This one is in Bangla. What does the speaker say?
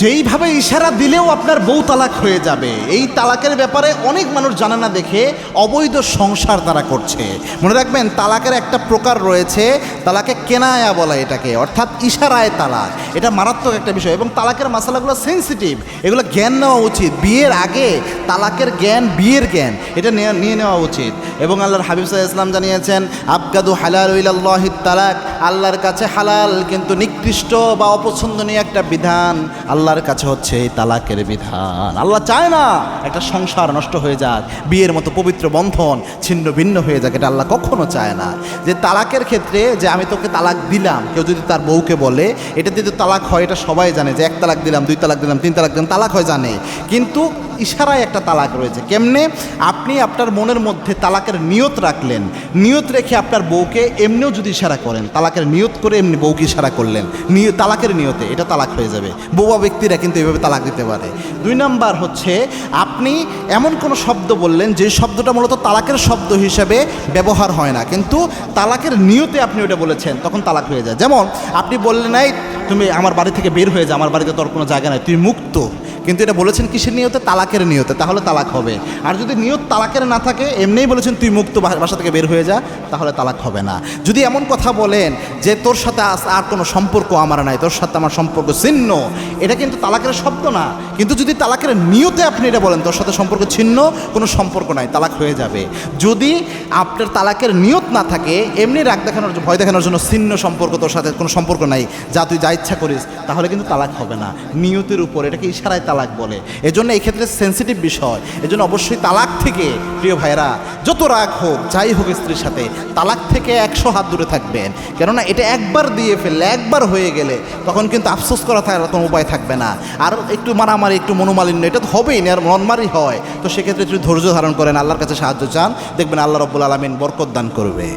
যেইভাবে ইশারা দিলেও আপনার বউ তালাক হয়ে যাবে, এই তালাকের ব্যাপারে অনেক মানুষ জানে না দেখে অবৈধ সংসার তারা করছে। মনে রাখবেন, তালাকের একটা প্রকার রয়েছে, তালাকে কেনায়া বলা এটাকে, অর্থাৎ ইশারায় তালাক। এটা মারাত্মক একটা বিষয় এবং তালাকের মাসালাগুলো সেন্সিটিভ, এগুলো জ্ঞান নেওয়া উচিত। বিয়ের আগে তালাকের জ্ঞান, বিয়ের জ্ঞান, এটা নিয়ে নেওয়া উচিত। এবং আল্লাহর হাবিব সাল্লাল্লাহু আলাইহি ওয়াসাল্লাম জানিয়েছেন, আবগাদু হালাল ইলাল্লাহি তালাক, আল্লাহর কাছে হালাল কিন্তু নিকৃষ্ট বা অপছন্দনীয় একটা বিধান আল্লাহর কাছে হচ্ছে এই তালাকের বিধান। আল্লাহ চায় না একটা সংসার নষ্ট হয়ে যাক, বিয়ের মতো পবিত্র বন্ধন ছিন্ন ভিন্ন হয়ে যাক, এটা আল্লাহ কখনো চায় না। যে তালাকের ক্ষেত্রে যে আমি তোকে তালাক দিলাম, কেউ যদি তার বউকে বলে এটা দিয়ে তো তালাক হয়, এটা সবাই জানে যে এক তালাক দিলাম, দুই তালাক দিলাম, তিন তালাক দিলাম, তালাক হয় জানে। কিন্তু ইশারায় একটা তালাক রয়েছে। কেমনে? আপনি আপনার মনের মধ্যে তালাকের নিয়ত রাখলেন, নিয়ত রেখে আপনার বউকে এমনিও যদি ইশারা করেন, তালাকের নিয়ত করে এমনি বউকে ইশারা করলেন তালাকের নিয়তে, এটা তালাক হয়ে যাবে। বোবা ব্যক্তিরা কিন্তু এভাবে তালাক দিতে পারে। দুই নাম্বার হচ্ছে, আপনি এমন কোনো শব্দ বললেন যে শব্দটা মূলত তালাকের শব্দ হিসেবে ব্যবহার হয় না, কিন্তু তালাকের নিয়তে আপনি ওটা বলেছেন, তখন তালাক হয়ে যায়। যেমন আপনি বললেন, নাই তুমি আমার বাড়ি থেকে বের হয়ে যা, আমার বাড়িতে তোর কোনো জায়গা নাই, তুই মুক্ত, কিন্তু এটা বলেছেন কিসের নিয়তে? তালাকের নিয়তে, তাহলে তালাক হবে। আর যদি নিয়ত তালাকের না থাকে, এমনিই বলেছেন তুই মুক্ত, বাসা থেকে বের হয়ে যা, তাহলে তালাক হবে না। যদি এমন কথা বলেন যে তোর সাথে আর কোনো সম্পর্ক আমার নাই, তোর সাথে আমার সম্পর্ক ছিন্ন, এটা কিন্তু তালাকের শব্দ না। কিন্তু যদি তালাকের নিয়তে আপনি এটা বলেন তোর সাথে সম্পর্ক ছিন্ন, কোনো সম্পর্ক নাই, তালাক হয়ে যাবে। যদি আপনার তালাকের নিয়ত না থাকে, এমনি রাগ দেখানোর, ভয় দেখানোর জন্য, ছিন্ন সম্পর্ক, তোর সাথে কোনো সম্পর্ক নাই, যা তুই যা ইচ্ছা করিস, তাহলে কিন্তু তালাক হবে না। নিয়তের উপর, এটাকে ইশারায় তালাক বলে। এজন্য এই ক্ষেত্রে সেন্সিটিভ বিষয়। এজন্য অবশ্যই তালাক থেকে, প্রিয় ভাইরা, যত রাগ হোক, যাই হোক স্ত্রীর সাথে, তালাক থেকে 100 হাত দূরে থাকবেন। কেননা এটা একবার দিয়ে ফেললে, একবার হয়ে গেলে তখন কিন্তু আফসোস করা থাকার কোনো উপায় থাকবে না। আর একটু মারামারি, একটু মনোমালিন্য, এটা তো হবেই না, আর মনমারি হয়। তো সেক্ষেত্রে একটু ধৈর্য ধারণ করেন, আল্লাহর কাছে সাহায্য চান, দেখবেন আল্লাহ রাব্বুল আলামিন বরকত দান করবে।